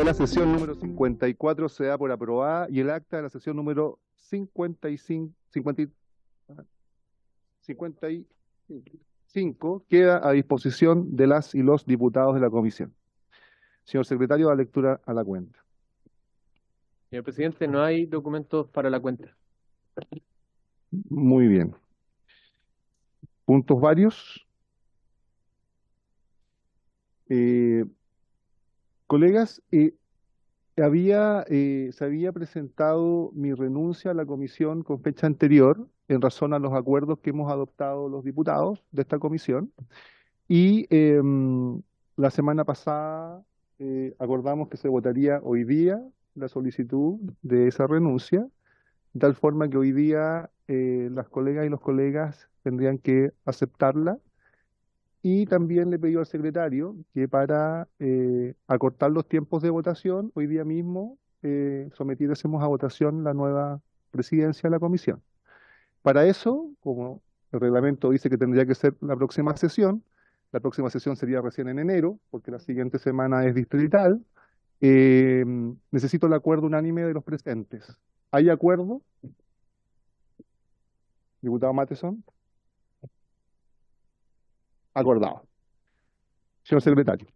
de la sesión número 54 se da por aprobada y el acta de la sesión número 55, 55 queda a disposición de las y los diputados de la comisión. Señor secretario, da lectura a la cuenta. Señor presidente, no hay documentos para la cuenta. Muy bien. Puntos varios. Colegas, se había presentado mi renuncia a la comisión con fecha anterior en razón a los acuerdos que hemos adoptado los diputados de esta comisión y la semana pasada acordamos que se votaría hoy día la solicitud de esa renuncia, de tal forma que hoy día las colegas y los colegas tendrían que aceptarla. Y también le pedí al secretario que para acortar los tiempos de votación, hoy día mismo sometiésemos a votación la nueva presidencia de la comisión. Para eso, como el reglamento dice que tendría que ser la próxima sesión sería recién en enero, porque la siguiente semana es distrital, eh, necesito el acuerdo unánime de los presentes. ¿Hay acuerdo? Diputado Matheson. Acordado. Señor secretario.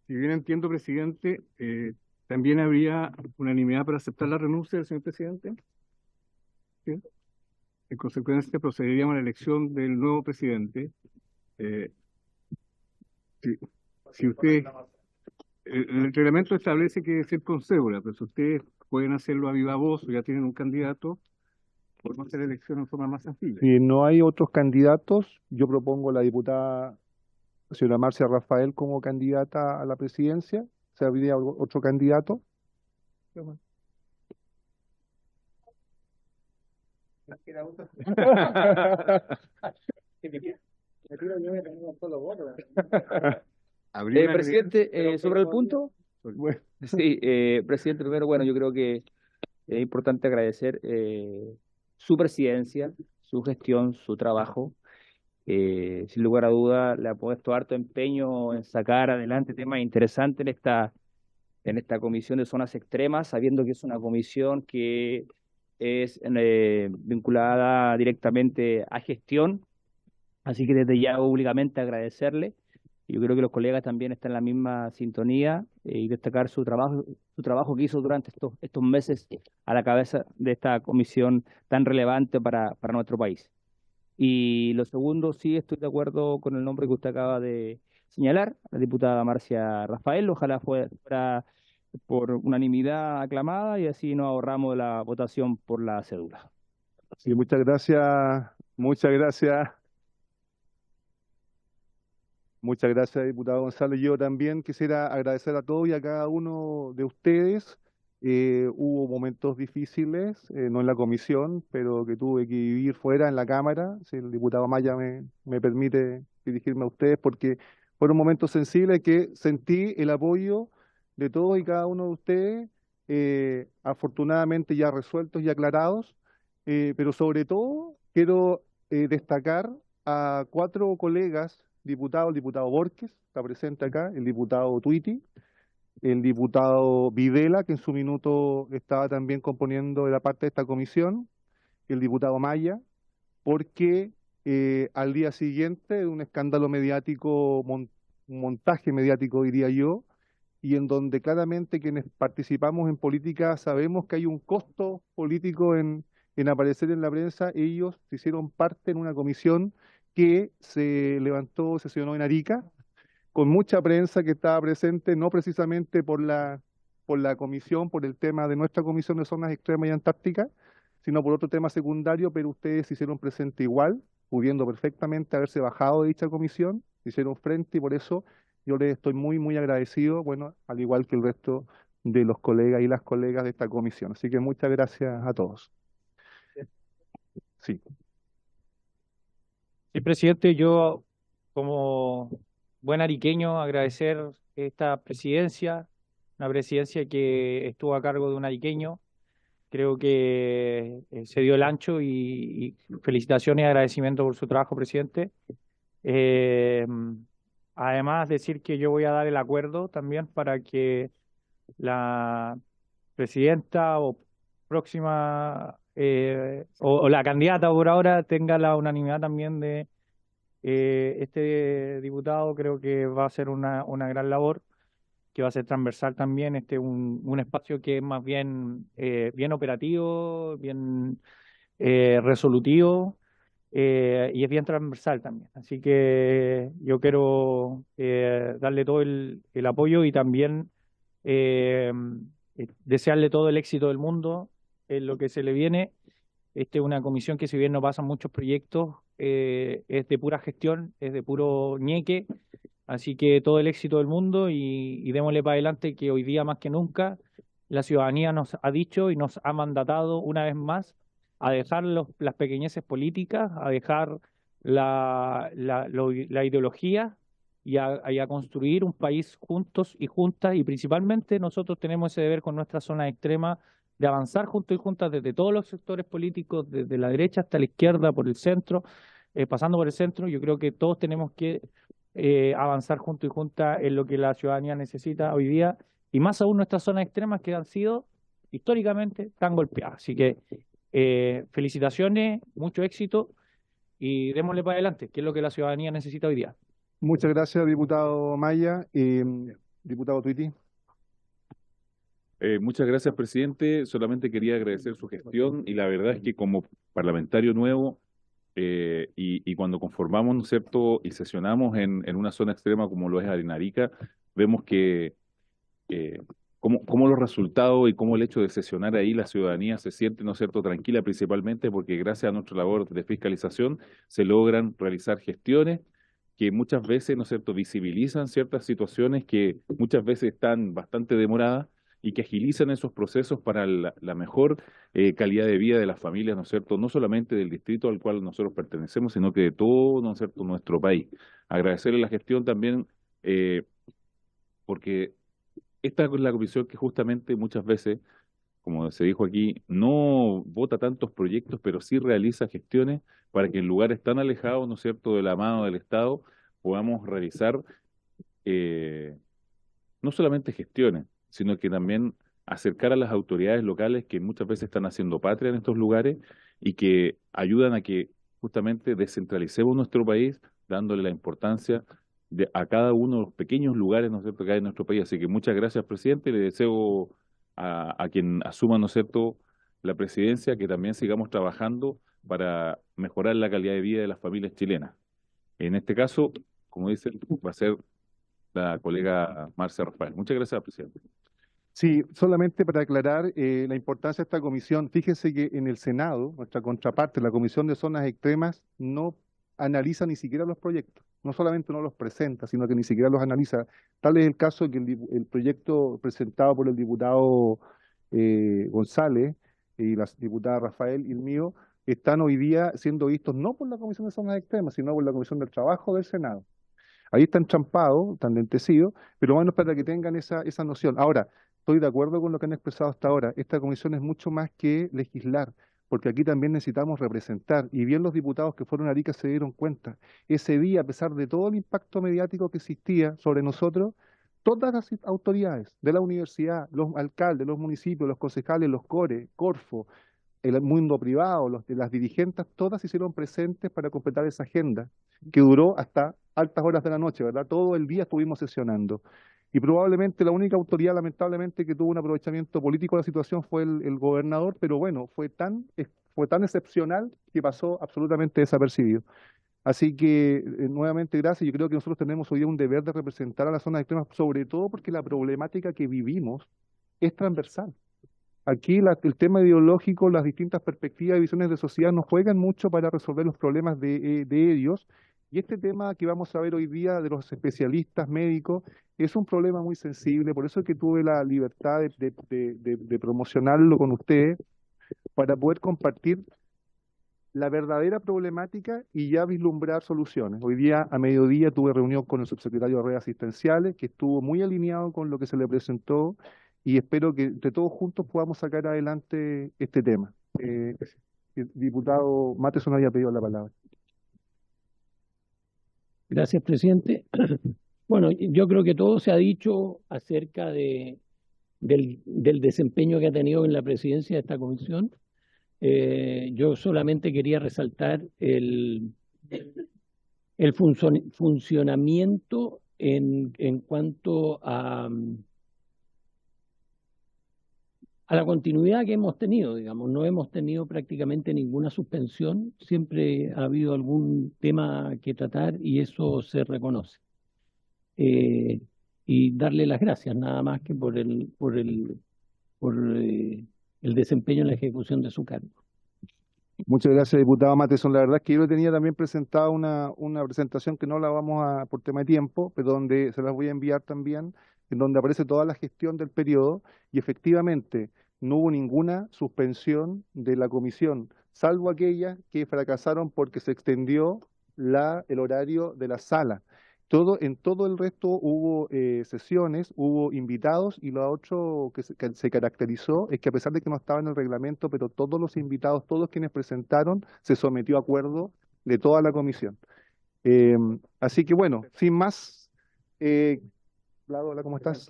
Si bien entiendo, presidente, también habría unanimidad para aceptar la renuncia del señor presidente. ¿Sí? En consecuencia, procederíamos a la elección del nuevo presidente. Si usted, el reglamento establece que debe ser con cédula, pero si ustedes pueden hacerlo a viva voz o ya tienen un candidato, podemos hacer la elección en forma más sencilla. Si no hay otros candidatos, yo propongo a la diputada señora Marcia Rafael como candidata a la presidencia. ¿Se habría otro candidato? Presidente, sobre el punto, Bueno, sí, presidente, primero, bueno, yo creo que es importante agradecer su presidencia, su gestión, su trabajo. Sin lugar a duda, le ha puesto harto empeño en sacar adelante temas interesantes en esta comisión de zonas extremas, sabiendo que es una comisión que es vinculada directamente a gestión. Así que desde ya públicamente agradecerle. Yo creo que los colegas también están en la misma sintonía y destacar su trabajo que hizo durante estos meses a la cabeza de esta comisión tan relevante para nuestro país. Y lo segundo, sí estoy de acuerdo con el nombre que usted acaba de señalar, la diputada Marcia Rafael. Ojalá fuera por unanimidad aclamada y así nos ahorramos de la votación por la cédula. sí, muchas gracias, muchas gracias. Muchas gracias, diputado González. Yo también quisiera agradecer a todos y a cada uno de ustedes. Hubo momentos difíciles, no en la comisión, pero que tuve que vivir fuera, en la Cámara. Si el diputado Maya me permite dirigirme a ustedes, porque fueron momentos sensibles que sentí el apoyo de todos y cada uno de ustedes, afortunadamente ya resueltos y aclarados, pero sobre todo quiero destacar a 4 colegas diputados: el diputado Borges, está presente acá, el diputado Twitty, el diputado Videla, que en su minuto estaba también componiendo la parte de esta comisión, el diputado Maya, porque al día siguiente de un escándalo mediático, un montaje mediático diría yo, y en donde claramente quienes participamos en política sabemos que hay un costo político en aparecer en la prensa, ellos se hicieron parte en una comisión que se levantó, sesionó en Arica, con mucha prensa que estaba presente, no precisamente por la comisión, por el tema de nuestra comisión de zonas extremas y antárticas, sino por otro tema secundario, pero ustedes se hicieron presente igual, pudiendo perfectamente haberse bajado de dicha comisión, se hicieron frente y por eso yo les estoy muy, muy agradecido, bueno, al igual que el resto de los colegas y las colegas de esta comisión. Así que muchas gracias a todos. Sí. Sí, presidente, yo como buen ariqueño agradecer esta presidencia, una presidencia que estuvo a cargo de un ariqueño. Creo que se dio el ancho y felicitaciones y agradecimiento por su trabajo, presidente. Eh, Además, decir que yo voy a dar el acuerdo también para que la presidenta o próxima o la candidata por ahora tenga la unanimidad también de este diputado. Creo que va a ser una gran labor, que va a ser transversal también, un espacio que es más bien, bien operativo, bien resolutivo, y es bien transversal también. Así que yo quiero darle todo el apoyo y también eh, desearle todo el éxito del mundo en lo que se le viene. Esta es una comisión que, si bien no pasan muchos proyectos, es de pura gestión, es de puro ñeque. Así que todo el éxito del mundo y démosle para adelante, que hoy día más que nunca la ciudadanía nos ha dicho y nos ha mandatado una vez más a dejar las pequeñeces políticas, a dejar la ideología y a construir un país juntos y juntas. Y principalmente nosotros tenemos ese deber con nuestra zona extrema de avanzar juntos y juntas desde todos los sectores políticos, desde la derecha hasta la izquierda, por el centro, pasando por el centro. Yo creo que todos tenemos que avanzar juntos y juntas en lo que la ciudadanía necesita hoy día, y más aún nuestras zonas extremas, que han sido históricamente tan golpeadas. Así que felicitaciones, mucho éxito y démosle para adelante, que es lo que la ciudadanía necesita hoy día. Muchas gracias, diputado Maya. Diputado Twitty. Muchas gracias, presidente. Solamente quería agradecer su gestión, y la verdad es que como parlamentario nuevo, y cuando conformamos, ¿no es cierto?, y sesionamos en una zona extrema como lo es Arenarica, vemos que cómo los resultados y cómo el hecho de sesionar ahí, la ciudadanía se siente, ¿no es cierto?, tranquila, principalmente porque gracias a nuestra labor de fiscalización se logran realizar gestiones que muchas veces, ¿no es cierto?, visibilizan ciertas situaciones que muchas veces están bastante demoradas, y que agilizan esos procesos para la mejor calidad de vida de las familias, ¿no es cierto?, no solamente del distrito al cual nosotros pertenecemos, sino que de todo, ¿no es cierto?, nuestro país. Agradecerle la gestión también, porque esta es la comisión que justamente muchas veces, como se dijo aquí, no vota tantos proyectos, pero sí realiza gestiones para que en lugares tan alejados, ¿no es cierto?, de la mano del Estado, podamos realizar no solamente gestiones, sino que también acercar a las autoridades locales que muchas veces están haciendo patria en estos lugares, y que ayudan a que justamente descentralicemos nuestro país, dándole la importancia a cada uno de los pequeños lugares, ¿no es cierto?, que hay en nuestro país. Así que muchas gracias, presidente, y le deseo a quien asuma, ¿no es cierto?, la presidencia, que también sigamos trabajando para mejorar la calidad de vida de las familias chilenas. En este caso, como dicen, va a ser la colega Marcia Rafael. Muchas gracias, presidente. Sí, solamente para aclarar la importancia de esta comisión. Fíjense que en el Senado, nuestra contraparte, la Comisión de Zonas Extremas, no analiza ni siquiera los proyectos. No solamente no los presenta, sino que ni siquiera los analiza. Tal es el caso que el proyecto presentado por el diputado González y la diputada Rafael y el mío están hoy día siendo vistos no por la Comisión de Zonas Extremas, sino por la Comisión del Trabajo del Senado. Ahí están champados, están lentecidos, pero bueno, para que tengan esa noción. Ahora, estoy de acuerdo con lo que han expresado hasta ahora. Esta comisión es mucho más que legislar, porque aquí también necesitamos representar. Y bien los diputados que fueron a Arica se dieron cuenta. Ese día, a pesar de todo el impacto mediático que existía sobre nosotros, todas las autoridades de la universidad, los alcaldes, los municipios, los concejales, los CORE, Corfo, el mundo privado, las dirigentes, todas se hicieron presentes para completar esa agenda, que duró hasta altas horas de la noche, ¿verdad? Todo el día estuvimos sesionando. Y probablemente la única autoridad, lamentablemente, que tuvo un aprovechamiento político de la situación fue el gobernador, pero bueno, fue tan excepcional que pasó absolutamente desapercibido. Así que, nuevamente, gracias. Yo creo que nosotros tenemos hoy día un deber de representar a las zonas extremas, sobre todo porque la problemática que vivimos es transversal. Aquí el tema ideológico, las distintas perspectivas y visiones de sociedad nos juegan mucho para resolver los problemas de ellos. Y este tema que vamos a ver hoy día de los especialistas médicos es un problema muy sensible. Por eso es que tuve la libertad de promocionarlo con ustedes, para poder compartir la verdadera problemática y ya vislumbrar soluciones. Hoy día, a mediodía, tuve reunión con el subsecretario de redes asistenciales, que estuvo muy alineado con lo que se le presentó, y espero que entre todos juntos podamos sacar adelante este tema. El diputado Mateson había pedido la palabra. Gracias, presidente. Bueno, yo creo que todo se ha dicho acerca de del desempeño que ha tenido en la presidencia de esta comisión. Yo solamente quería resaltar el funcionamiento en cuanto a la continuidad que hemos tenido, digamos. No hemos tenido prácticamente ninguna suspensión, siempre ha habido algún tema que tratar y eso se reconoce. Y darle las gracias nada más que por el desempeño en la ejecución de su cargo. Muchas gracias, diputado Matheson. La verdad es que yo le tenía también presentado una presentación que no la vamos a, por tema de tiempo, pero donde se las voy a enviar también, en donde aparece toda la gestión del periodo y efectivamente no hubo ninguna suspensión de la comisión, salvo aquellas que fracasaron porque se extendió el horario de la sala. En todo el resto hubo sesiones, hubo invitados y lo otro que se caracterizó es que a pesar de que no estaba en el reglamento, pero todos los invitados, todos quienes presentaron, se sometió a acuerdo de toda la comisión. Así que bueno, sin más, hola, ¿cómo estás?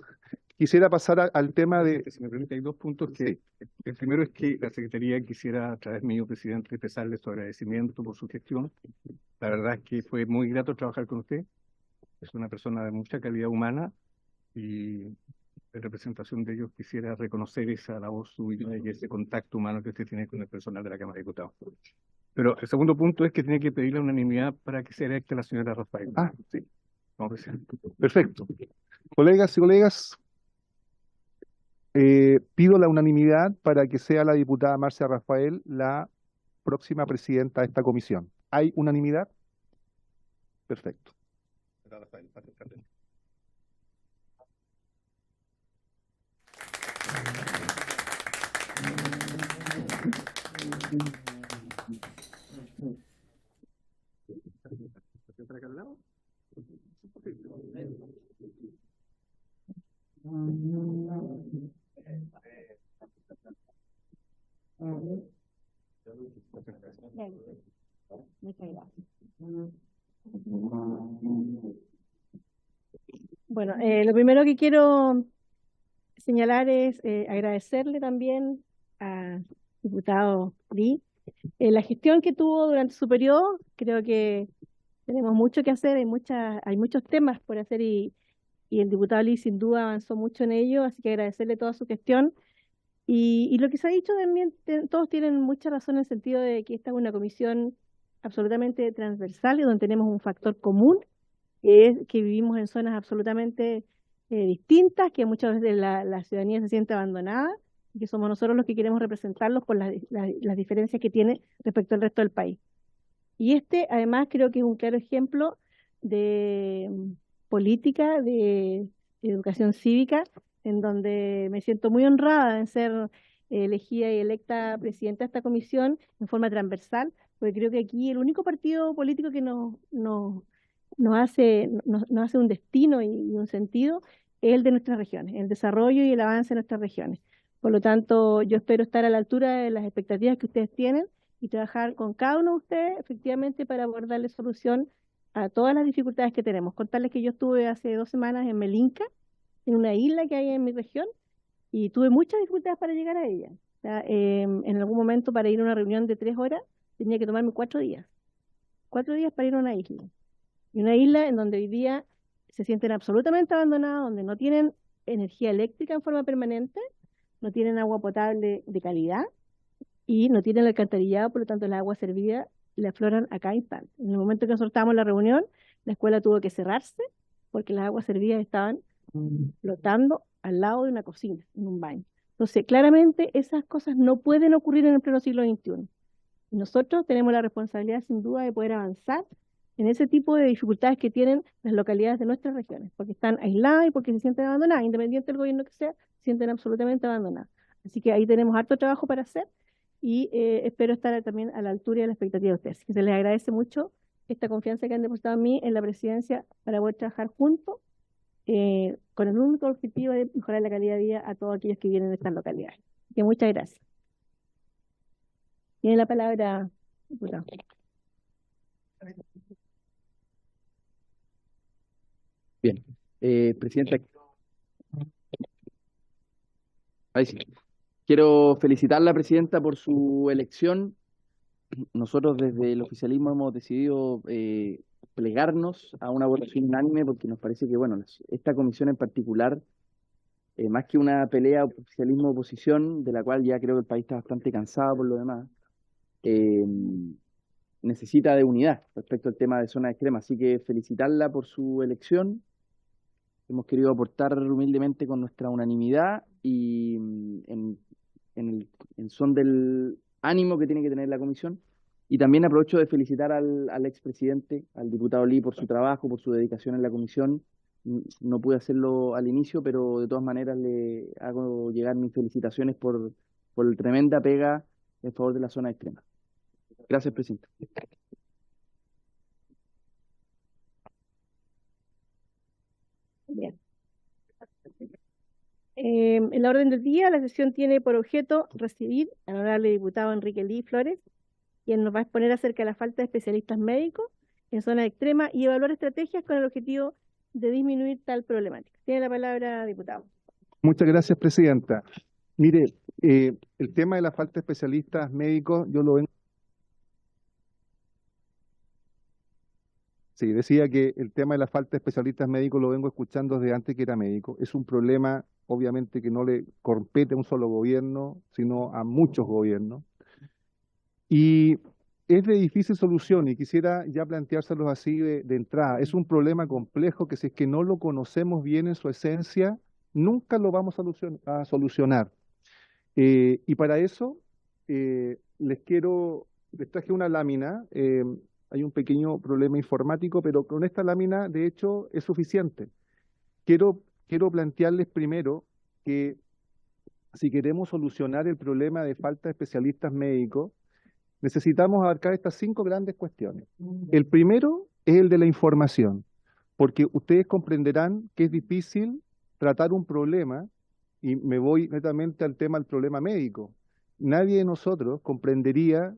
Quisiera pasar al tema de... Si me permite, hay dos puntos que... El primero es que la Secretaría quisiera, a través mío, presidente, expresarle su agradecimiento por su gestión. La verdad es que fue muy grato trabajar con usted. Es una persona de mucha calidad humana y en representación de ellos quisiera reconocer esa labor suya y ese contacto humano que usted tiene con el personal de la Cámara de Diputados. Pero el segundo punto es que tiene que pedir la unanimidad para que se electe la señora Rafael. Sí. Como presidente. Perfecto. Colegas y colegas, pido la unanimidad para que sea la diputada Marcia Rafael la próxima presidenta de esta comisión. ¿Hay unanimidad? Perfecto. Muchas gracias. Bueno, lo primero que quiero señalar es agradecerle también al diputado Lee la gestión que tuvo durante su periodo. Creo que tenemos mucho que hacer, hay muchos temas por hacer y el diputado Lee sin duda avanzó mucho en ello, así que agradecerle toda su gestión. Y lo que se ha dicho también, todos tienen mucha razón en el sentido de que esta es una comisión absolutamente transversal y donde tenemos un factor común, que es que vivimos en zonas absolutamente distintas, que muchas veces la ciudadanía se siente abandonada y que somos nosotros los que queremos representarlos por las diferencias que tiene respecto al resto del país. Y además, creo que es un claro ejemplo de política, de educación cívica, en donde me siento muy honrada en ser elegida y electa presidenta de esta comisión en forma transversal, porque creo que aquí el único partido político que nos hace un destino y un sentido es el de nuestras regiones, el desarrollo y el avance de nuestras regiones. Por lo tanto, yo espero estar a la altura de las expectativas que ustedes tienen y trabajar con cada uno de ustedes efectivamente para poder darle solución a todas las dificultades que tenemos. Contarles que yo estuve hace 2 semanas en Melinca, en una isla que hay en mi región, y tuve muchas dificultades para llegar a ella. O sea, en algún momento para ir a una reunión de 3 horas tenía que tomarme 4 días. 4 días para ir a una isla. Y una isla en donde hoy día se sienten absolutamente abandonados, donde no tienen energía eléctrica en forma permanente, no tienen agua potable de calidad y no tienen el alcantarillado, por lo tanto las aguas servidas le afloran a cada instante. En el momento que nosotros estábamos en la reunión, la escuela tuvo que cerrarse porque las aguas servidas estaban flotando al lado de una cocina, en un baño. Entonces, claramente esas cosas no pueden ocurrir en el pleno siglo XXI. Y nosotros tenemos la responsabilidad, sin duda, de poder avanzar en ese tipo de dificultades que tienen las localidades de nuestras regiones, porque están aisladas y porque se sienten abandonadas, independiente del gobierno que sea, se sienten absolutamente abandonadas. Así que ahí tenemos harto trabajo para hacer y espero estar también a la altura y a la expectativa de ustedes. Así que se les agradece mucho esta confianza que han depositado en mí en la presidencia para poder trabajar juntos con el único objetivo de mejorar la calidad de vida a todos aquellos que vienen de estas localidades. Así que muchas gracias. Tiene la palabra, diputado. Bien, Presidenta, Ahí sí. Quiero felicitar a la presidenta por su elección. Nosotros desde el oficialismo hemos decidido plegarnos a una votación unánime porque nos parece que, bueno, esta comisión en particular, más que una pelea oficialismo-oposición, de la cual ya creo que el país está bastante cansado por lo demás, eh, necesita de unidad respecto al tema de zona extrema. Así que felicitarla por su elección. Hemos querido aportar humildemente con nuestra unanimidad y en son del ánimo que tiene que tener la comisión. Y también aprovecho de felicitar al expresidente, al diputado Lee, por su trabajo, por su dedicación en la comisión. No pude hacerlo al inicio, pero de todas maneras le hago llegar mis felicitaciones por la tremenda pega en favor de la zona extrema. Gracias, presidente. Bien. En la orden del día, la sesión tiene por objeto recibir al honorable diputado Enrique Lee Flores, quien nos va a exponer acerca de la falta de especialistas médicos en zona extrema y evaluar estrategias con el objetivo de disminuir tal problemática. Tiene la palabra, diputado. Muchas gracias, presidenta. Mire, el tema de la falta de especialistas médicos, yo lo vengo. Sí, decía que el tema de la falta de especialistas médicos lo vengo escuchando desde antes que era médico. Es un problema, obviamente, que no le compete a un solo gobierno, sino a muchos gobiernos. Y es de difícil solución, y quisiera ya planteárselos así de entrada. Es un problema complejo que si es que no lo conocemos bien en su esencia, nunca lo vamos a solucionar. Y para eso les traje una lámina. Hay un pequeño problema informático, pero con esta lámina, de hecho, es suficiente. Quiero plantearles primero que si queremos solucionar el problema de falta de especialistas médicos, necesitamos abarcar estas 5 grandes cuestiones. El primero es el de la información, porque ustedes comprenderán que es difícil tratar un problema, y me voy netamente al tema del problema médico. Nadie de nosotros comprendería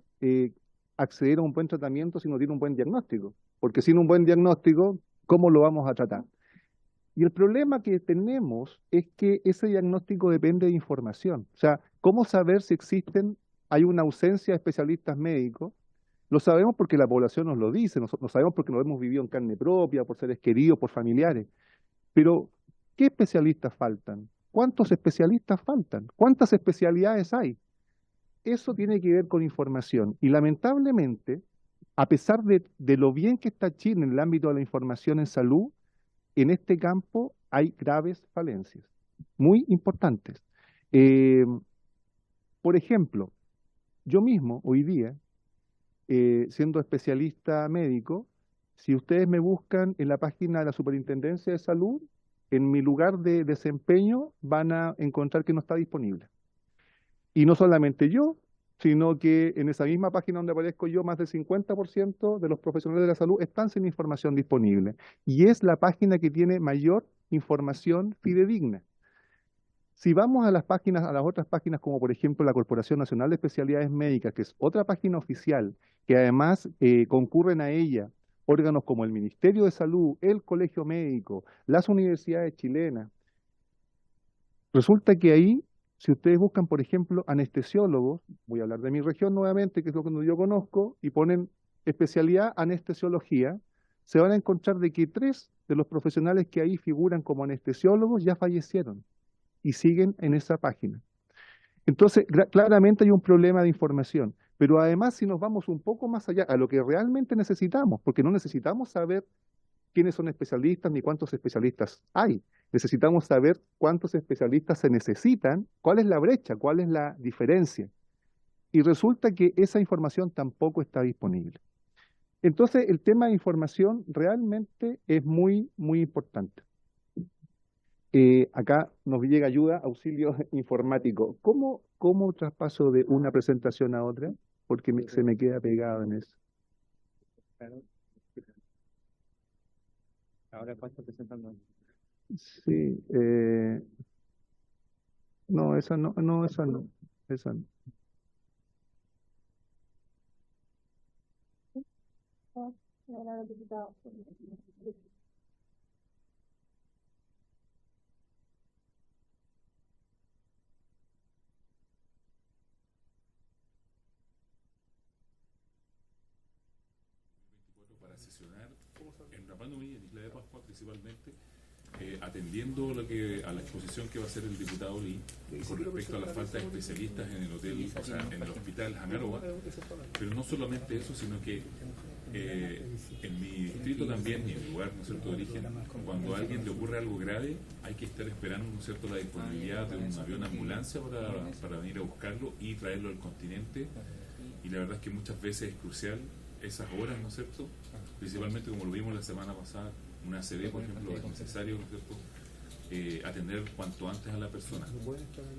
acceder a un buen tratamiento si no tiene un buen diagnóstico, porque sin un buen diagnóstico, ¿cómo lo vamos a tratar? Y el problema que tenemos es que ese diagnóstico depende de información. O sea, ¿cómo saber si hay una ausencia de especialistas médicos? Lo sabemos porque la población nos lo dice, lo sabemos porque lo hemos vivido en carne propia, por seres queridos, por familiares. Pero, ¿qué especialistas faltan? ¿Cuántos especialistas faltan? ¿Cuántas especialidades hay? Eso tiene que ver con información. Y lamentablemente, a pesar de lo bien que está Chile en el ámbito de la información en salud, en este campo hay graves falencias, muy importantes. Por ejemplo, yo mismo hoy día, siendo especialista médico, si ustedes me buscan en la página de la Superintendencia de Salud, en mi lugar de desempeño van a encontrar que no está disponible. Y no solamente yo, sino que en esa misma página donde aparezco yo, más del 50% de los profesionales de la salud están sin información disponible. Y es la página que tiene mayor información fidedigna. Si vamos a las otras páginas, como por ejemplo la Corporación Nacional de Especialidades Médicas, que es otra página oficial, que además concurren a ella órganos como el Ministerio de Salud, el Colegio Médico, las universidades chilenas, resulta que ahí, si ustedes buscan, por ejemplo, anestesiólogos, voy a hablar de mi región nuevamente, que es lo que yo conozco, y ponen especialidad anestesiología, se van a encontrar de que 3 de los profesionales que ahí figuran como anestesiólogos ya fallecieron y siguen en esa página. Entonces, claramente hay un problema de información, pero además si nos vamos un poco más allá a lo que realmente necesitamos, porque no necesitamos saber quiénes son especialistas ni cuántos especialistas hay. Necesitamos saber cuántos especialistas se necesitan, cuál es la brecha, cuál es la diferencia. Y resulta que esa información tampoco está disponible. Entonces, el tema de información realmente es muy, muy importante. Acá nos llega ayuda, auxilio informático. ¿Cómo traspaso de una presentación a otra? Porque se me queda pegado en eso. Ahora, ¿cuál está presentando? Sí, no, esa no, esa no. sesionar en Rapa Nui, en Isla de Pascua principalmente, atendiendo a la exposición que va a hacer el diputado Lee con respecto a la falta de especialistas en el hotel, o sea, en el hospital Hangaroa, pero no solamente eso, sino que en mi distrito también, y en mi lugar, ¿no es cierto?, de origen, cuando a alguien le ocurre algo grave, hay que estar esperando, ¿no es cierto?, la disponibilidad de un avión ambulancia para venir a buscarlo y traerlo al continente, y la verdad es que muchas veces es crucial esas horas, ¿no es cierto?, principalmente como lo vimos la semana pasada, una ACV, por ejemplo, es necesario, ¿no es cierto?, atender cuanto antes a la persona,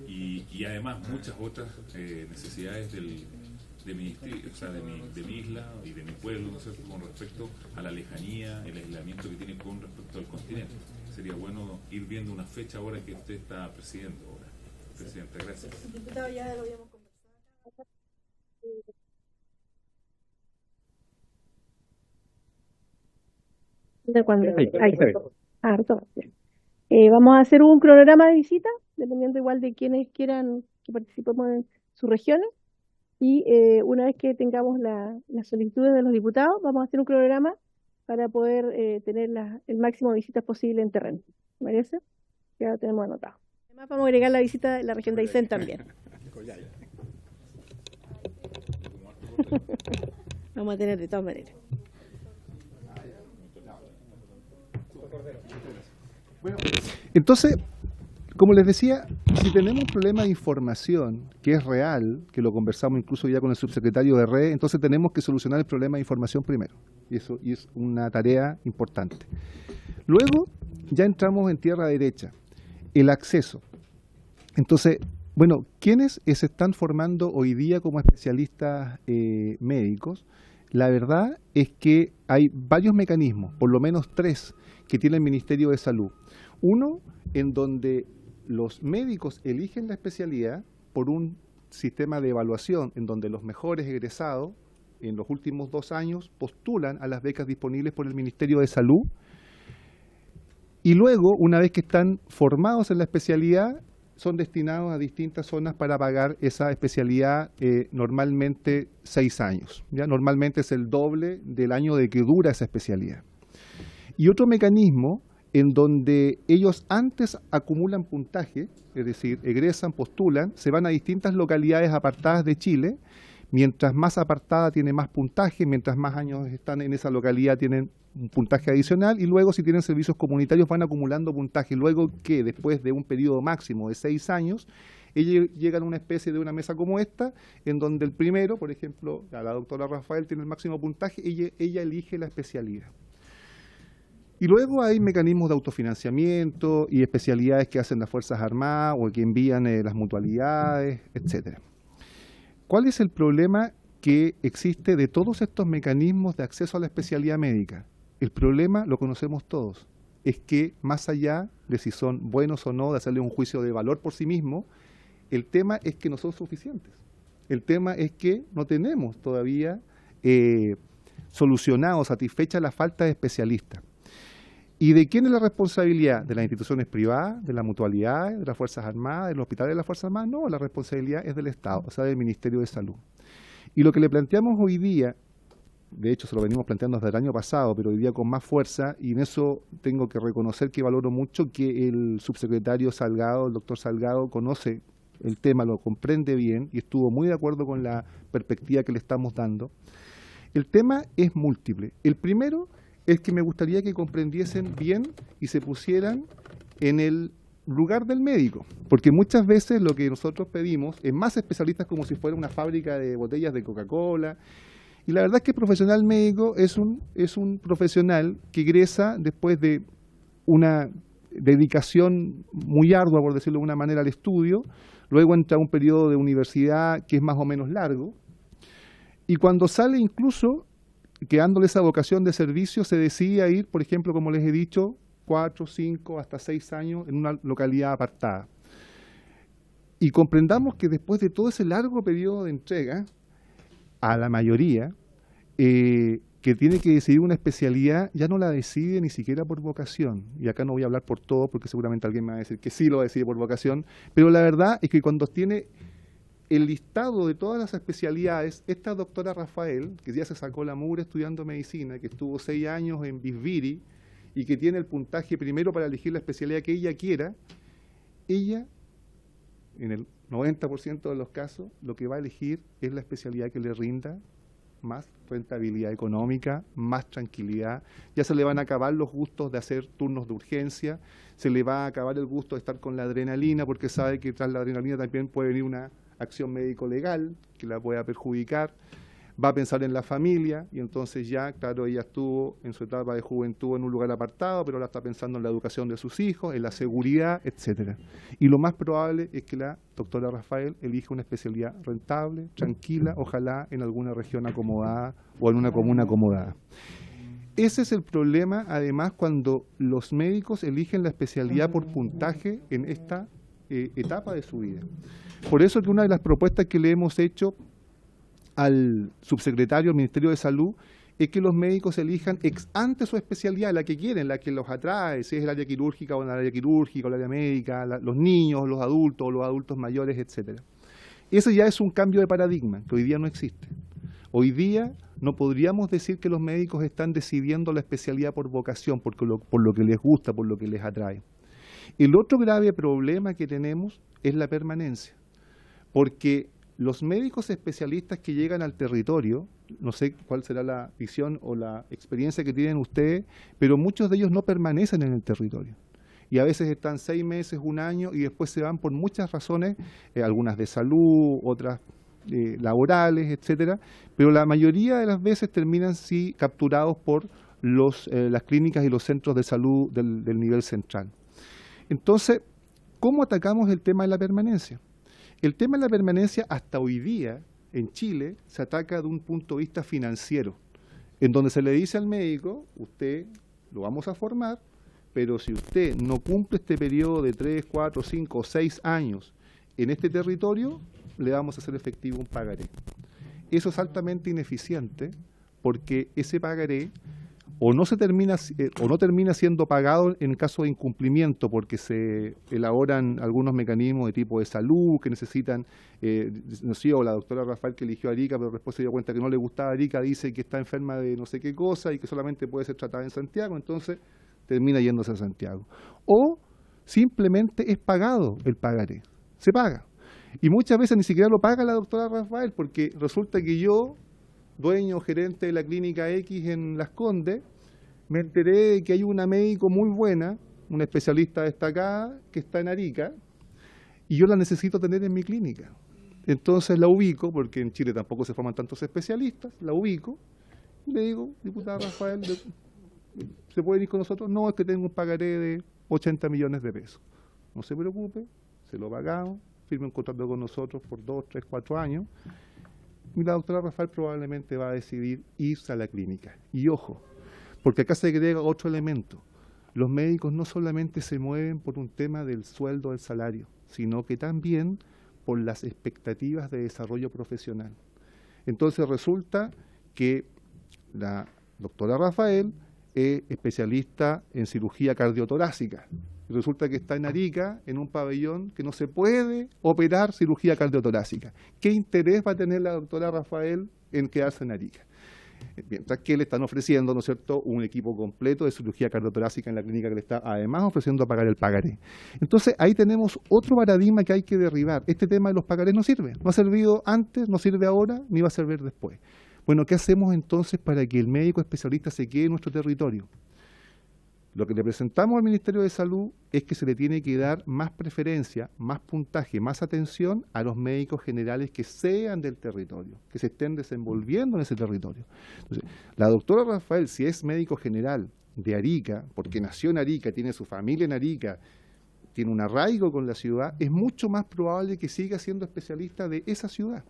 y además muchas otras necesidades de mi distrito, o sea, de mi isla y de mi pueblo, ¿no es cierto?, con respecto a la lejanía, el aislamiento que tiene con respecto al continente. Sería bueno ir viendo una fecha ahora que usted está presidiendo ahora. Presidente, gracias. Diputado, ya lo habíamos conversado. ¿De cuándo? Vamos a hacer un cronograma de visita, dependiendo igual de quienes quieran que participemos en sus regiones. Y una vez que tengamos las solicitudes de los diputados, vamos a hacer un cronograma para poder tener el máximo de visitas posible en terreno. ¿Me parece? Ya lo tenemos anotado. Además vamos a agregar la visita de la región de Aysén también. Vamos a tener de todas maneras. Bueno, entonces, como les decía, si tenemos un problema de información que es real, que lo conversamos incluso ya con el subsecretario de Red, entonces tenemos que solucionar el problema de información primero. Y eso es una tarea importante. Luego, ya entramos en tierra derecha, el acceso. Entonces, bueno, ¿quiénes se están formando hoy día como especialistas médicos? La verdad es que hay varios mecanismos, por lo menos 3, que tiene el Ministerio de Salud. Uno, en donde los médicos eligen la especialidad por un sistema de evaluación en donde los mejores egresados en los últimos 2 años postulan a las becas disponibles por el Ministerio de Salud, y luego, una vez que están formados en la especialidad, son destinados a distintas zonas para pagar esa especialidad normalmente 6 años. ¿Ya? Normalmente es el doble del año de que dura esa especialidad. Y otro mecanismo en donde ellos antes acumulan puntaje, es decir, egresan, postulan, se van a distintas localidades apartadas de Chile, mientras más apartada tiene más puntaje, mientras más años están en esa localidad tienen un puntaje adicional, y luego si tienen servicios comunitarios van acumulando puntaje, luego que después de un periodo máximo de 6 años, ellos llegan a una especie de una mesa como esta, en donde el primero, por ejemplo, la doctora Rafael tiene el máximo puntaje, ella elige la especialidad. Y luego hay mecanismos de autofinanciamiento y especialidades que hacen las Fuerzas Armadas o que envían las mutualidades, etcétera. ¿Cuál es el problema que existe de todos estos mecanismos de acceso a la especialidad médica? El problema lo conocemos todos, es que más allá de si son buenos o no, de hacerle un juicio de valor por sí mismo, el tema es que no son suficientes. El tema es que no tenemos todavía solucionado, satisfecha la falta de especialistas. ¿Y de quién es la responsabilidad? ¿De las instituciones privadas, de las mutualidades, de las Fuerzas Armadas, de los hospitales de las Fuerzas Armadas? No, la responsabilidad es del Estado, o sea, del Ministerio de Salud. Y lo que le planteamos hoy día, de hecho se lo venimos planteando desde el año pasado, pero hoy día con más fuerza, y en eso tengo que reconocer que valoro mucho que el subsecretario Salgado, el doctor Salgado, conoce el tema, lo comprende bien y estuvo muy de acuerdo con la perspectiva que le estamos dando. El tema es múltiple. El primero es que me gustaría que comprendiesen bien y se pusieran en el lugar del médico, porque muchas veces lo que nosotros pedimos es más especialistas como si fuera una fábrica de botellas de Coca-Cola, y la verdad es que el profesional médico es un profesional que egresa después de una dedicación muy ardua, por decirlo de una manera, al estudio, luego entra un periodo de universidad que es más o menos largo, y cuando sale incluso quedándole esa vocación de servicio, se decide a ir, por ejemplo, como les he dicho, 4, 5, hasta 6 años en una localidad apartada. Y comprendamos que después de todo ese largo periodo de entrega, a la mayoría que tiene que decidir una especialidad, ya no la decide ni siquiera por vocación. Y acá no voy a hablar por todo, porque seguramente alguien me va a decir que sí lo decide por vocación, pero la verdad es que cuando tiene el listado de todas las especialidades, esta doctora Rafael, que ya se sacó la mugre estudiando medicina, que estuvo 6 años en Bisbiri y que tiene el puntaje primero para elegir la especialidad que ella quiera, ella, en el 90% de los casos, lo que va a elegir es la especialidad que le rinda más rentabilidad económica, más tranquilidad. Ya se le van a acabar los gustos de hacer turnos de urgencia, se le va a acabar el gusto de estar con la adrenalina, porque sabe que tras la adrenalina también puede venir una acción médico-legal que la pueda perjudicar. Va a pensar en la familia y entonces ya, claro, ella estuvo en su etapa de juventud en un lugar apartado, pero ahora está pensando en la educación de sus hijos, en la seguridad, etcétera. Y lo más probable es que la doctora Rafael elija una especialidad rentable, tranquila, ojalá en alguna región acomodada o en una comuna acomodada. Ese es el problema, además, cuando los médicos eligen la especialidad por puntaje en esta etapa de su vida. Por eso que una de las propuestas que le hemos hecho al subsecretario del Ministerio de Salud es que los médicos elijan ex ante su especialidad, la que quieren, la que los atrae, si es el área quirúrgica o el área quirúrgica o el área médica, los niños, los adultos mayores, etcétera. Eso ya es un cambio de paradigma que hoy día no existe. Hoy día no podríamos decir que los médicos están decidiendo la especialidad por vocación, por lo que les gusta, por lo que les atrae. El otro grave problema que tenemos es la permanencia, porque los médicos especialistas que llegan al territorio, no sé cuál será la visión o la experiencia que tienen ustedes, pero muchos de ellos no permanecen en el territorio. Y a veces están 6 meses, 1 año, y después se van por muchas razones, algunas de salud, otras laborales, etcétera, pero la mayoría de las veces terminan sí capturados por las clínicas y los centros de salud del nivel central. Entonces, ¿cómo atacamos el tema de la permanencia? El tema de la permanencia hasta hoy día en Chile se ataca de un punto de vista financiero, en donde se le dice al médico, usted lo vamos a formar, pero si usted no cumple este periodo de 3, 4, 5 o 6 años en este territorio, le vamos a hacer efectivo un pagaré. Eso es altamente ineficiente porque ese pagaré o no termina siendo pagado en caso de incumplimiento, porque se elaboran algunos mecanismos de tipo de salud que necesitan, no sé, o la doctora Rafael que eligió Arica, pero después se dio cuenta que no le gustaba Arica, dice que está enferma de no sé qué cosa y que solamente puede ser tratada en Santiago, entonces termina yéndose a Santiago. O simplemente es pagado el pagaré, se paga. Y muchas veces ni siquiera lo paga la doctora Rafael, porque resulta que yo, dueño o gerente de la clínica X en Las Condes, me enteré de que hay una médico muy buena, una especialista destacada, que está en Arica, y yo la necesito tener en mi clínica. Entonces la ubico, porque en Chile tampoco se forman tantos especialistas, la ubico, y le digo, diputada Rafael, ¿se puede ir con nosotros? No, es que tengo un pagaré de 80 millones de pesos. No se preocupe, se lo pagamos, firme un contrato con nosotros por 2, 3, 4 años, y la doctora Rafael probablemente va a decidir irse a la clínica. Y ojo, porque acá se agrega otro elemento. Los médicos no solamente se mueven por un tema del sueldo, del salario, sino que también por las expectativas de desarrollo profesional. Entonces resulta que la doctora Rafael es especialista en cirugía cardiotorácica. Resulta que está en Arica, en un pabellón que no se puede operar cirugía cardiotorácica. ¿Qué interés va a tener la doctora Rafael en quedarse en Arica? Mientras que le están ofreciendo, ¿no es cierto?, un equipo completo de cirugía cardiotorácica en la clínica que le está además ofreciendo a pagar el pagaré. Entonces ahí tenemos otro paradigma que hay que derribar. Este tema de los pagarés no sirve. No ha servido antes, no sirve ahora, ni va a servir después. Bueno, ¿qué hacemos entonces para que el médico especialista se quede en nuestro territorio? Lo que le presentamos al Ministerio de Salud es que se le tiene que dar más preferencia, más puntaje, más atención a los médicos generales que sean del territorio, que se estén desenvolviendo en ese territorio. Entonces, la doctora Rafael, si es médico general de Arica, porque nació en Arica, tiene su familia en Arica, tiene un arraigo con la ciudad, es mucho más probable que siga siendo especialista de esa ciudad.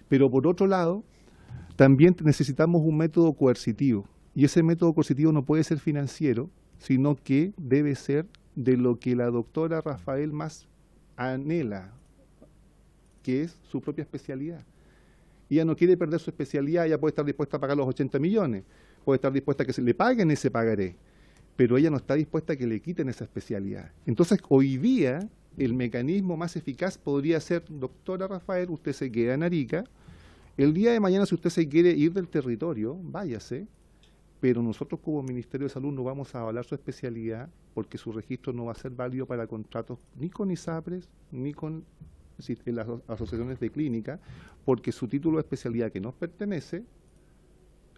Pero por otro lado, también necesitamos un método coercitivo. Y ese método coercitivo no puede ser financiero, sino que debe ser de lo que la doctora Rafael más anhela, que es su propia especialidad. Ella no quiere perder su especialidad, ella puede estar dispuesta a pagar los 80 millones, puede estar dispuesta a que se le paguen ese pagaré, pero ella no está dispuesta a que le quiten esa especialidad. Entonces, hoy día, el mecanismo más eficaz podría ser, doctora Rafael, usted se queda en Arica, el día de mañana si usted se quiere ir del territorio, váyase, pero nosotros como Ministerio de Salud no vamos a avalar su especialidad porque su registro no va a ser válido para contratos ni con ISAPRES ni con las asociaciones de clínica, porque su título de especialidad que nos pertenece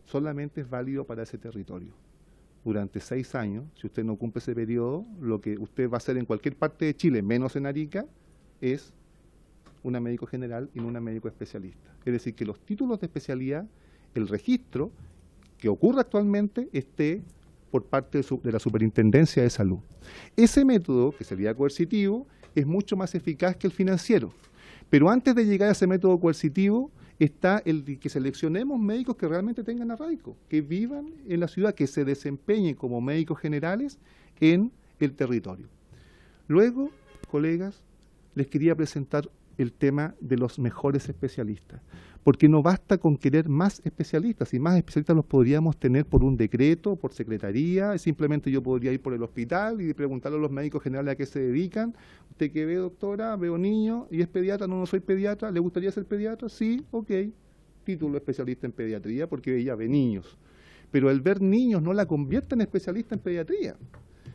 solamente es válido para ese territorio. Durante 6 años, si usted no cumple ese periodo, lo que usted va a hacer en cualquier parte de Chile, menos en Arica, es una médico general y no una médico especialista. Es decir, que los títulos de especialidad, el registro que ocurre actualmente esté por parte de la Superintendencia de Salud. Ese método, que sería coercitivo, es mucho más eficaz que el financiero. Pero antes de llegar a ese método coercitivo, está el de que seleccionemos médicos que realmente tengan arraigo, que vivan en la ciudad, que se desempeñen como médicos generales en el territorio. Luego, colegas, les quería presentar el tema de los mejores especialistas, porque no basta con querer más especialistas, y más especialistas los podríamos tener por un decreto, por secretaría, simplemente yo podría ir por el hospital y preguntarle a los médicos generales a qué se dedican. ¿Usted qué ve, doctora? Veo niños, ¿y es pediatra? No, no soy pediatra. ¿Le gustaría ser pediatra? Sí, ok, título especialista en pediatría, porque ella ve niños. Pero el ver niños no la convierte en especialista en pediatría.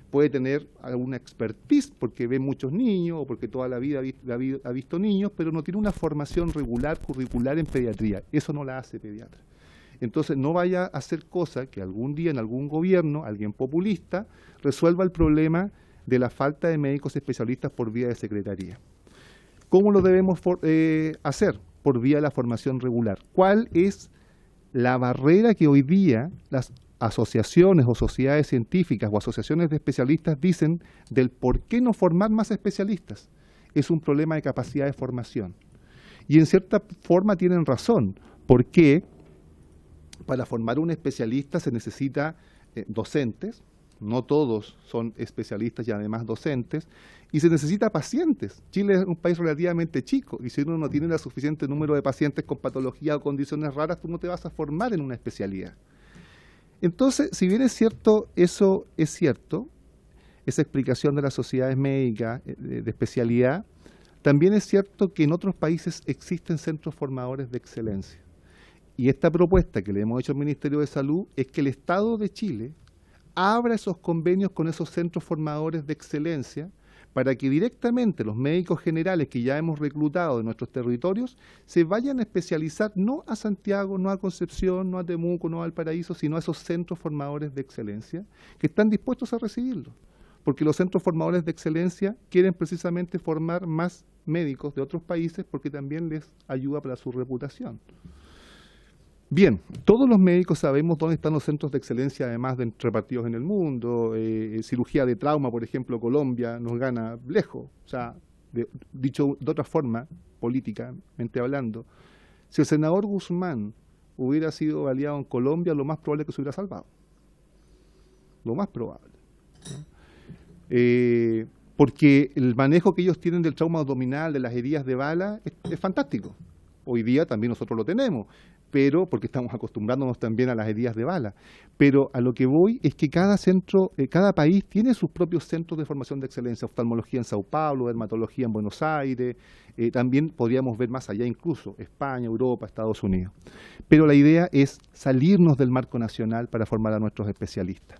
Puede tener alguna expertise porque ve muchos niños o porque toda la vida ha visto niños, pero no tiene una formación regular, curricular en pediatría. Eso no la hace pediatra. Entonces no vaya a hacer cosa que algún día en algún gobierno, alguien populista, resuelva el problema de la falta de médicos especialistas por vía de secretaría. ¿Cómo lo debemos hacer? Por vía de la formación regular. ¿Cuál es la barrera que hoy día las asociaciones o sociedades científicas o asociaciones de especialistas dicen del por qué no formar más especialistas? Es un problema de capacidad de formación. Y en cierta forma tienen razón, porque para formar un especialista se necesita docentes, no todos son especialistas y además docentes, y se necesita pacientes. Chile es un país relativamente chico, y si uno no tiene el suficiente número de pacientes con patología o condiciones raras, tú no te vas a formar en una especialidad. Entonces, si bien es cierto, eso es cierto, esa explicación de las sociedades médicas de especialidad, también es cierto que en otros países existen centros formadores de excelencia. Y esta propuesta que le hemos hecho al Ministerio de Salud es que el Estado de Chile abra esos convenios con esos centros formadores de excelencia para que directamente los médicos generales que ya hemos reclutado de nuestros territorios se vayan a especializar no a Santiago, no a Concepción, no a Temuco, no a Valparaíso, sino a esos centros formadores de excelencia que están dispuestos a recibirlos. Porque los centros formadores de excelencia quieren precisamente formar más médicos de otros países porque también les ayuda para su reputación. Bien, todos los médicos sabemos dónde están los centros de excelencia, además de repartidos en el mundo. Cirugía de trauma, por ejemplo, Colombia nos gana lejos. O sea, dicho de otra forma, políticamente hablando, si el senador Guzmán hubiera sido aliado en Colombia, lo más probable es que se hubiera salvado. Lo más probable. Porque el manejo que ellos tienen del trauma abdominal, de las heridas de bala, es fantástico. Hoy día también nosotros lo tenemos, pero porque estamos acostumbrándonos también a las heridas de bala. Pero a lo que voy es que cada centro, cada país tiene sus propios centros de formación de excelencia, oftalmología en Sao Paulo, dermatología en Buenos Aires, también podríamos ver más allá incluso, España, Europa, Estados Unidos. Pero la idea es salirnos del marco nacional para formar a nuestros especialistas.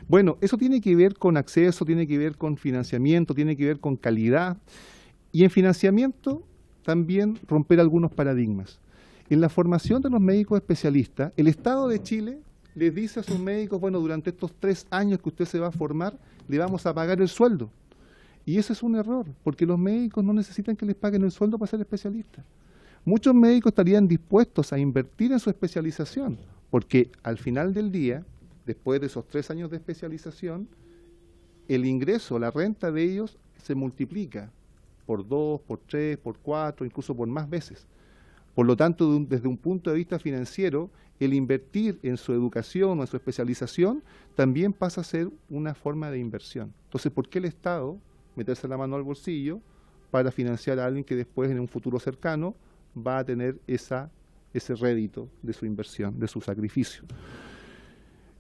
Bueno, eso tiene que ver con acceso, tiene que ver con financiamiento, tiene que ver con calidad, y en financiamiento también romper algunos paradigmas. En la formación de los médicos especialistas, el Estado de Chile les dice a sus médicos, bueno, durante estos 3 años que usted se va a formar, le vamos a pagar el sueldo. Y eso es un error, porque los médicos no necesitan que les paguen el sueldo para ser especialistas. Muchos médicos estarían dispuestos a invertir en su especialización, porque al final del día, después de esos 3 años de especialización, el ingreso, la renta de ellos se multiplica por 2, por 3, por 4, incluso por más veces. Por lo tanto, desde un punto de vista financiero, el invertir en su educación o en su especialización también pasa a ser una forma de inversión. Entonces, ¿por qué el Estado meterse la mano al bolsillo para financiar a alguien que después, en un futuro cercano, va a tener ese rédito de su inversión, de su sacrificio?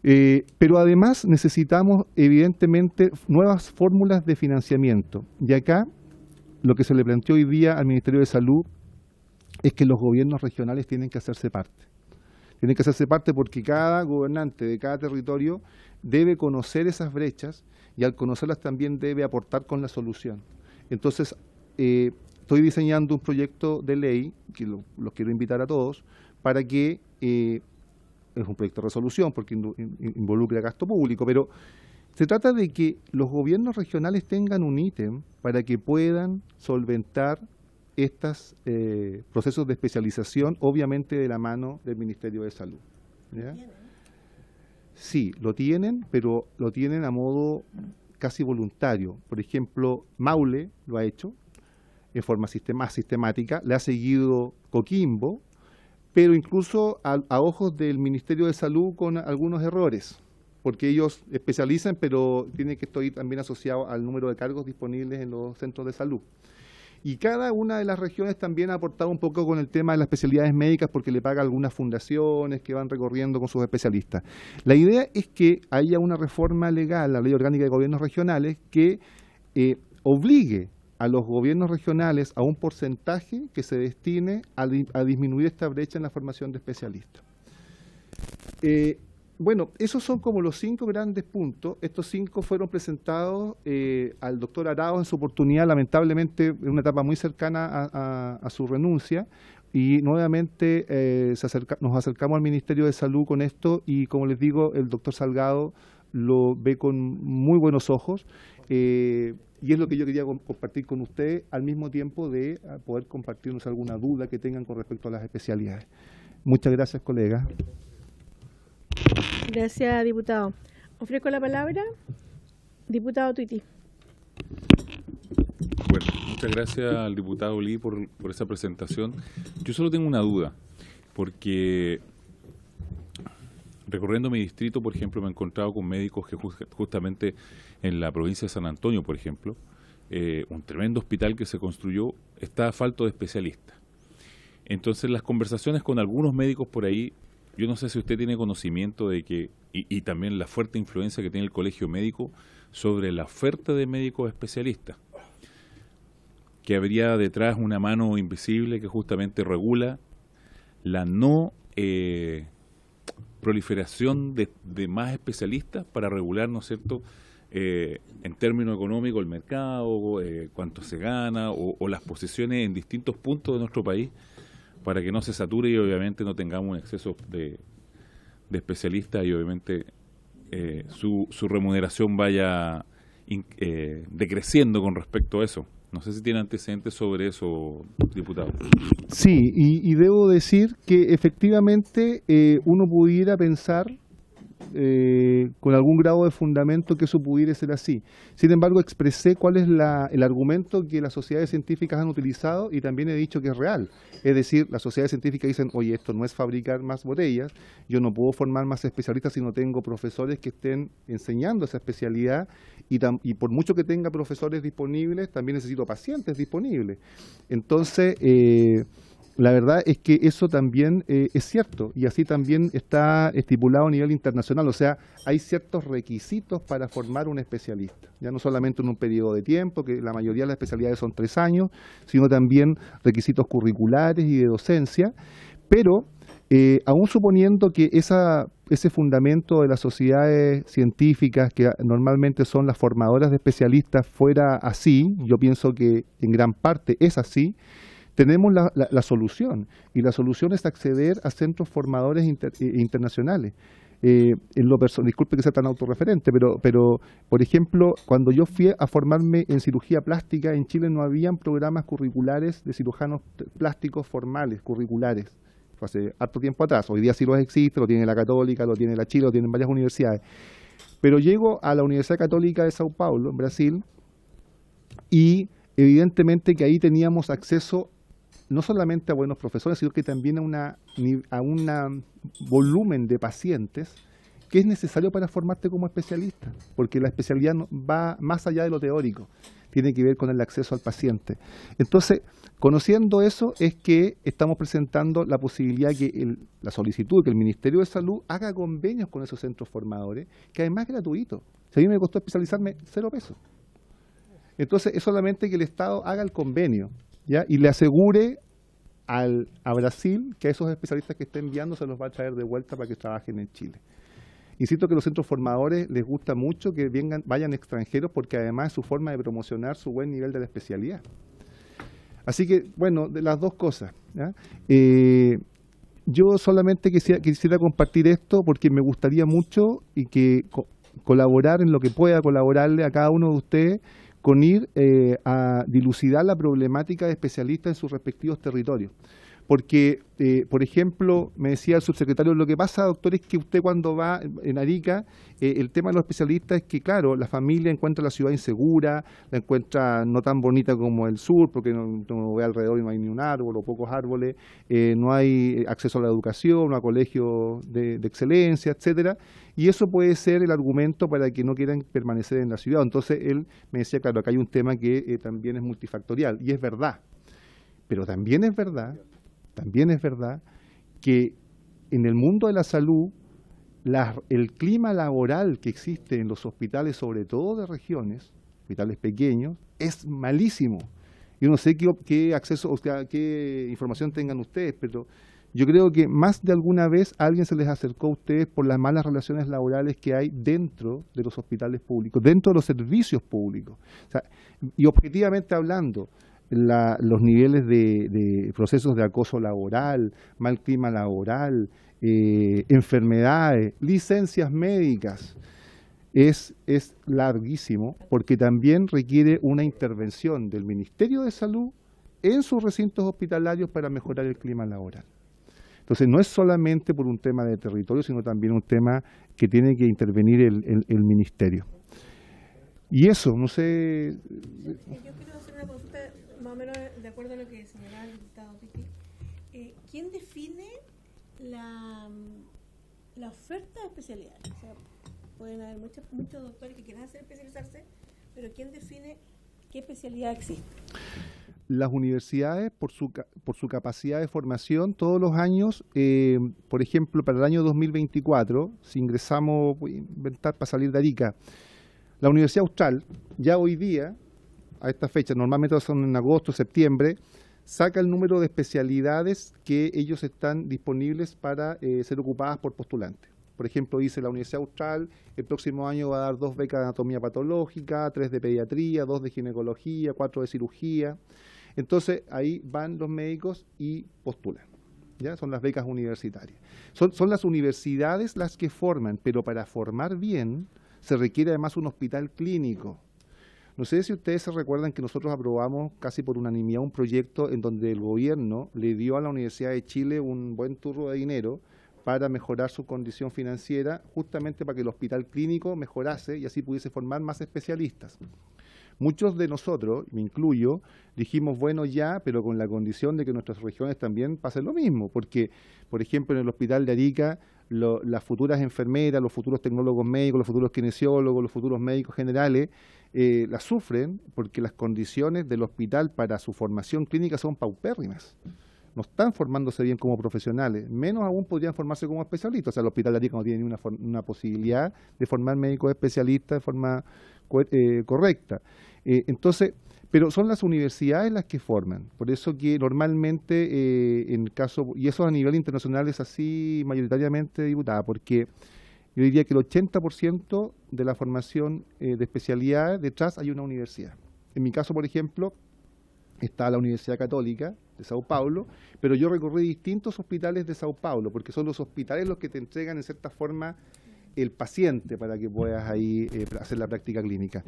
Pero además necesitamos, evidentemente, nuevas fórmulas de financiamiento. Y acá lo que se le planteó hoy día al Ministerio de Salud es que los gobiernos regionales tienen que hacerse parte. Tienen que hacerse parte porque cada gobernante de cada territorio debe conocer esas brechas y al conocerlas también debe aportar con la solución. Entonces, estoy diseñando un proyecto de ley, que los quiero invitar a todos, para que, es un proyecto de resolución porque involucra gasto público, pero se trata de que los gobiernos regionales tengan un ítem para que puedan solventar estos procesos de especialización, obviamente de la mano del Ministerio de Salud. ¿Ya? Sí, lo tienen, pero lo tienen a modo casi voluntario. Por ejemplo, Maule lo ha hecho en forma más sistemática, le ha seguido Coquimbo, pero incluso a ojos del Ministerio de Salud con algunos errores, porque ellos especializan, pero tiene que estar también asociado al número de cargos disponibles en los centros de salud. Y cada una de las regiones también ha aportado un poco con el tema de las especialidades médicas porque le paga algunas fundaciones que van recorriendo con sus especialistas. La idea es que haya una reforma legal, la Ley Orgánica de Gobiernos Regionales, que obligue a los gobiernos regionales a un porcentaje que se destine a disminuir esta brecha en la formación de especialistas. Bueno, esos son como los 5 grandes puntos. Estos 5 fueron presentados al doctor Arauz en su oportunidad, lamentablemente en una etapa muy cercana a su renuncia, y nuevamente nos acercamos al Ministerio de Salud con esto y, como les digo, el doctor Salgado lo ve con muy buenos ojos, y es lo que yo quería compartir con ustedes, al mismo tiempo de poder compartirnos alguna duda que tengan con respecto a las especialidades. Muchas gracias, colegas. Gracias, diputado. Ofrezco la palabra, diputado Tuiti. Bueno, muchas gracias al diputado Lee por esa presentación. Yo solo tengo una duda, porque recorriendo mi distrito, por ejemplo, me he encontrado con médicos que justamente en la provincia de San Antonio, por ejemplo, un tremendo hospital que se construyó, está falto de especialistas. Entonces, las conversaciones con algunos médicos por ahí, yo no sé si usted tiene conocimiento de que, y también la fuerte influencia que tiene el colegio médico sobre la oferta de médicos especialistas, que habría detrás una mano invisible que justamente regula la no proliferación de más especialistas para regular, ¿no es cierto?, en términos económicos el mercado, cuánto se gana o las posiciones en distintos puntos de nuestro país, para que no se sature y obviamente no tengamos un exceso de especialistas y obviamente su remuneración vaya decreciendo con respecto a eso. No sé si tiene antecedentes sobre eso, diputado. Sí, y debo decir que efectivamente uno pudiera pensar con algún grado de fundamento que eso pudiera ser así. Sin embargo, expresé cuál es el argumento que las sociedades científicas han utilizado y también he dicho que es real. Es decir, las sociedades científicas dicen, oye, esto no es fabricar más botellas, yo no puedo formar más especialistas si no tengo profesores que estén enseñando esa especialidad y por mucho que tenga profesores disponibles, también necesito pacientes disponibles. Entonces, la verdad es que eso también es cierto y así también está estipulado a nivel internacional. O sea, hay ciertos requisitos para formar un especialista, ya no solamente en un periodo de tiempo, que la mayoría de las especialidades son 3 años, sino también requisitos curriculares y de docencia. Pero aún suponiendo que ese fundamento de las sociedades científicas, que normalmente son las formadoras de especialistas, fuera así, yo pienso que en gran parte es así, tenemos la solución, y la solución es acceder a centros formadores internacionales. Disculpe que sea tan autorreferente, pero por ejemplo, cuando yo fui a formarme en cirugía plástica, en Chile no habían programas curriculares de cirujanos plásticos formales, curriculares. Fue hace harto tiempo atrás. Hoy día sí los existe, lo tiene la Católica, lo tiene la Chile, lo tienen varias universidades. Pero llego a la Universidad Católica de Sao Paulo, en Brasil, y evidentemente que ahí teníamos acceso no solamente a buenos profesores, sino que también a un volumen de pacientes que es necesario para formarte como especialista, porque la especialidad va más allá de lo teórico, tiene que ver con el acceso al paciente. Entonces, conociendo eso, es que estamos presentando la posibilidad la solicitud que el Ministerio de Salud haga convenios con esos centros formadores, que además es gratuito. Si a mí me costó especializarme 0 pesos. Entonces es solamente que el Estado haga el convenio, ¿ya? Y le asegure a Brasil que a esos especialistas que está enviando se los va a traer de vuelta para que trabajen en Chile. Insisto que los centros formadores les gusta mucho que vayan extranjeros porque además es su forma de promocionar su buen nivel de la especialidad. Así que, bueno, de las dos cosas, ¿ya? Yo solamente quisiera compartir esto porque me gustaría mucho y que colaborar en lo que pueda colaborarle a cada uno de ustedes con ir a dilucidar la problemática de especialistas en sus respectivos territorios. Porque, por ejemplo, me decía el subsecretario, lo que pasa, doctor, es que usted cuando va en Arica, el tema de los especialistas es que, claro, la familia encuentra la ciudad insegura, la encuentra no tan bonita como el sur, porque no ve alrededor y no hay ni un árbol o pocos árboles, no hay acceso a la educación, a colegios de excelencia, etcétera, y eso puede ser el argumento para que no quieran permanecer en la ciudad. Entonces, él me decía, claro, acá hay un tema que también es multifactorial, y es verdad, pero también es verdad que en el mundo de la salud, el clima laboral que existe en los hospitales, sobre todo de regiones, hospitales pequeños, es malísimo. Yo no sé qué acceso, o sea, qué información tengan ustedes, pero yo creo que más de alguna vez alguien se les acercó a ustedes por las malas relaciones laborales que hay dentro de los hospitales públicos, dentro de los servicios públicos. O sea, y objetivamente hablando, los niveles de procesos de acoso laboral, mal clima laboral, enfermedades, licencias médicas, es larguísimo porque también requiere una intervención del Ministerio de Salud en sus recintos hospitalarios para mejorar el clima laboral. Entonces no es solamente por un tema de territorio, sino también un tema que tiene que intervenir el Ministerio. Y eso, no sé... Yo quiero hacer una consulta más o menos de acuerdo a lo que señalaba el diputado Titi. ¿Quién define la oferta de especialidades? O sea, pueden haber muchos doctores que quieran especializarse, pero ¿quién define qué especialidad existe? Las universidades, por su capacidad de formación, todos los años, por ejemplo, para el año 2024, si ingresamos, voy a inventar para salir de Arica, la Universidad Austral, ya hoy día, a esta fecha, normalmente son en agosto, septiembre, saca el número de especialidades que ellos están disponibles para ser ocupadas por postulantes. Por ejemplo, dice la Universidad Austral, el próximo año va a dar 2 becas de anatomía patológica, 3 de pediatría, 2 de ginecología, 4 de cirugía. Entonces, ahí van los médicos y postulan. ¿Ya? Son las becas universitarias. Son las universidades las que forman, pero para formar bien se requiere además un hospital clínico. No sé si ustedes se recuerdan que nosotros aprobamos casi por unanimidad un proyecto en donde el gobierno le dio a la Universidad de Chile un buen turro de dinero para mejorar su condición financiera, justamente para que el hospital clínico mejorase y así pudiese formar más especialistas. Muchos de nosotros, me incluyo, dijimos, bueno, ya, pero con la condición de que nuestras regiones también pasen lo mismo, porque, por ejemplo, en el hospital de Arica, las futuras enfermeras, los futuros tecnólogos médicos, los futuros kinesiólogos, los futuros médicos generales, las sufren porque las condiciones del hospital para su formación clínica son paupérrimas. No están formándose bien como profesionales, menos aún podrían formarse como especialistas. O sea, el hospital de Arica no tiene ni una posibilidad de formar médicos especialistas de forma correcta. Entonces, pero son las universidades las que forman. Por eso que normalmente, en el caso, y eso a nivel internacional es así mayoritariamente, diputada, porque yo diría que el 80% de la formación de especialidades detrás hay una universidad. En mi caso, por ejemplo, está la Universidad Católica de Sao Paulo, pero yo recorrí distintos hospitales de Sao Paulo, porque son los hospitales los que te entregan en cierta forma el paciente para que puedas ahí hacer la práctica clínica.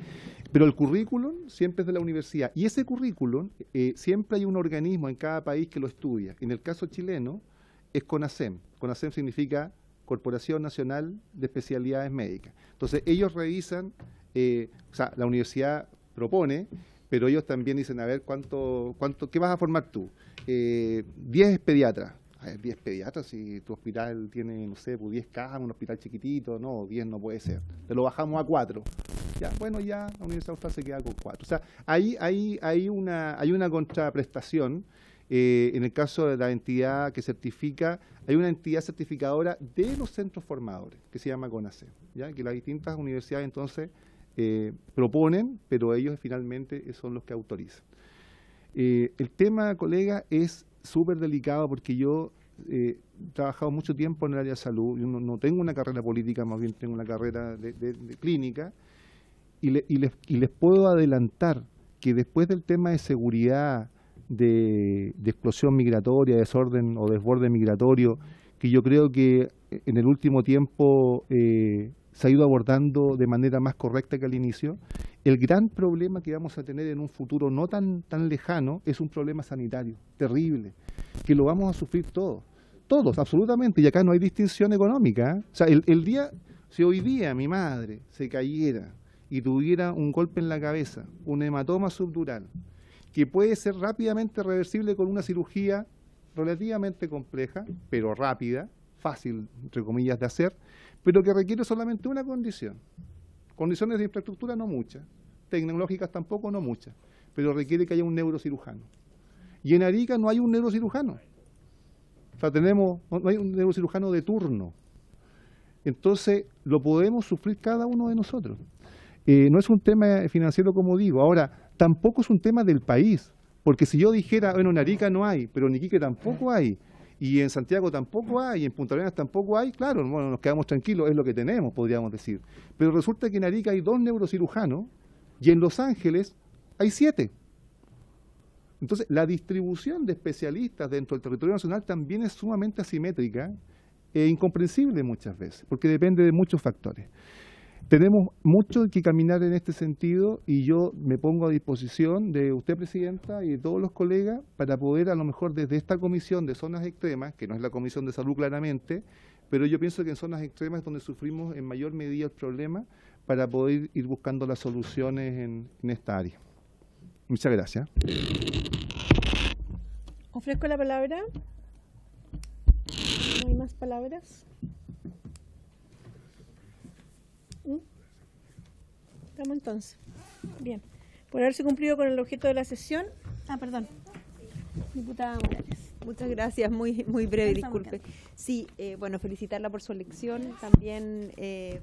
Pero el currículum siempre es de la universidad, y ese currículum siempre hay un organismo en cada país que lo estudia. En el caso chileno es CONASEM. CONASEM significa Corporación Nacional de Especialidades Médicas. Entonces ellos revisan, o sea, la universidad propone, pero ellos también dicen, a ver, ¿qué vas a formar tú? 10 pediatras. A ver, 10 pediatras, si tu hospital tiene, no sé, 10 cajas, un hospital chiquitito, no, 10 no puede ser. Te lo bajamos a 4. Ya, bueno, ya la Universidad Austral se queda con 4. O sea, hay una contraprestación. En el caso de la entidad que certifica, hay una entidad certificadora de los centros formadores, que se llama CONASEM, ¿ya? Que las distintas universidades entonces proponen, pero ellos finalmente son los que autorizan. El tema, colega, es súper delicado porque yo he trabajado mucho tiempo en el área de salud. Yo no tengo una carrera política, más bien tengo una carrera de clínica, y les puedo adelantar que después del tema de seguridad, de explosión migratoria, desorden o desborde migratorio, que yo creo que en el último tiempo se ha ido abordando de manera más correcta que al inicio, el gran problema que vamos a tener en un futuro no tan lejano es un problema sanitario terrible, que lo vamos a sufrir todos, absolutamente, y acá no hay distinción económica, ¿eh? O sea, si hoy día mi madre se cayera y tuviera un golpe en la cabeza, un hematoma subdural, que puede ser rápidamente reversible con una cirugía relativamente compleja, pero rápida, fácil, entre comillas, de hacer, pero que requiere solamente una condición. Condiciones de infraestructura no muchas, tecnológicas tampoco no muchas, pero requiere que haya un neurocirujano. Y en Arica no hay un neurocirujano. O sea, no hay un neurocirujano de turno. Entonces, lo podemos sufrir cada uno de nosotros. No es un tema financiero, como digo. Ahora, tampoco es un tema del país, porque si yo dijera, bueno, en Arica no hay, pero en Iquique tampoco hay, y en Santiago tampoco hay, y en Punta Arenas tampoco hay, claro, bueno, nos quedamos tranquilos, es lo que tenemos, podríamos decir. Pero resulta que en Arica hay 2 neurocirujanos, y en Los Ángeles hay 7. Entonces, la distribución de especialistas dentro del territorio nacional también es sumamente asimétrica e incomprensible muchas veces, porque depende de muchos factores. Tenemos mucho que caminar en este sentido y yo me pongo a disposición de usted, Presidenta, y de todos los colegas para poder, a lo mejor desde esta comisión de zonas extremas, que no es la Comisión de Salud claramente, pero yo pienso que en zonas extremas es donde sufrimos en mayor medida el problema, para poder ir buscando las soluciones en esta área. Muchas gracias. Ofrezco la palabra. ¿No hay más palabras? Estamos entonces. Bien. Por haberse cumplido con el objeto de la sesión. Perdón. Diputada Morales. Muchas gracias, muy breve, disculpe. Sí, bueno, felicitarla por su elección, también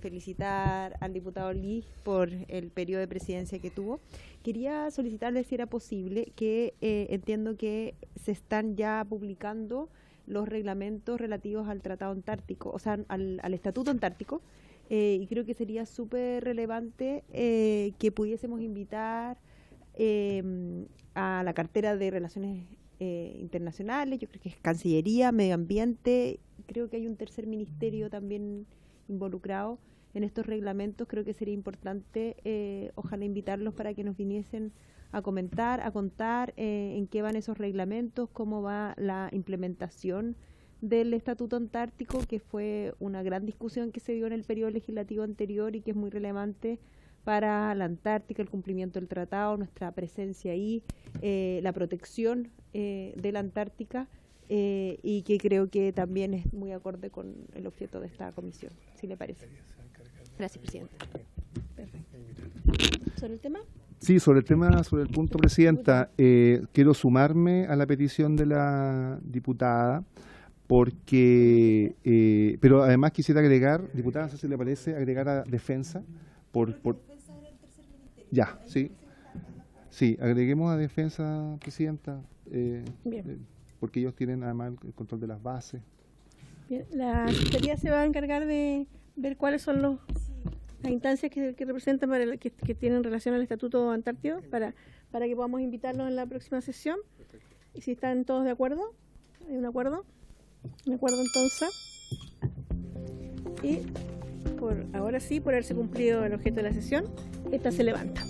felicitar al diputado Lee por el periodo de presidencia que tuvo. Quería solicitarle si era posible que entiendo que se están ya publicando los reglamentos relativos al Tratado Antártico, o sea, al Estatuto Antártico, y creo que sería súper relevante que pudiésemos invitar a la cartera de Relaciones internacionales, yo creo que es Cancillería, Medio Ambiente, creo que hay un tercer ministerio también involucrado en estos reglamentos. Creo que sería importante, ojalá invitarlos para que nos viniesen a comentar, a contar en qué van esos reglamentos, cómo va la implementación del Estatuto Antártico, que fue una gran discusión que se dio en el periodo legislativo anterior y que es muy relevante para la Antártica, el cumplimiento del tratado, nuestra presencia ahí, la protección de la Antártica, y que creo que también es muy acorde con el objeto de esta comisión, si le parece. Gracias, Presidenta. Perfecto. ¿Sobre el tema? Sí, sobre el punto, Presidenta, quiero sumarme a la petición de la diputada, porque, pero además quisiera agregar, diputada, no sé si le parece, agregar a defensa, ya, sí. Sí, agreguemos a defensa, Presidenta, porque ellos tienen además el control de las bases. Bien, la Secretaría se va a encargar de ver cuáles son las instancias que representan que tienen relación al Estatuto Antártico para que podamos invitarlos en la próxima sesión. Y si están todos de acuerdo, ¿hay un acuerdo? Un acuerdo entonces. Y ahora sí, por haberse cumplido el objeto de la sesión, esta se levanta.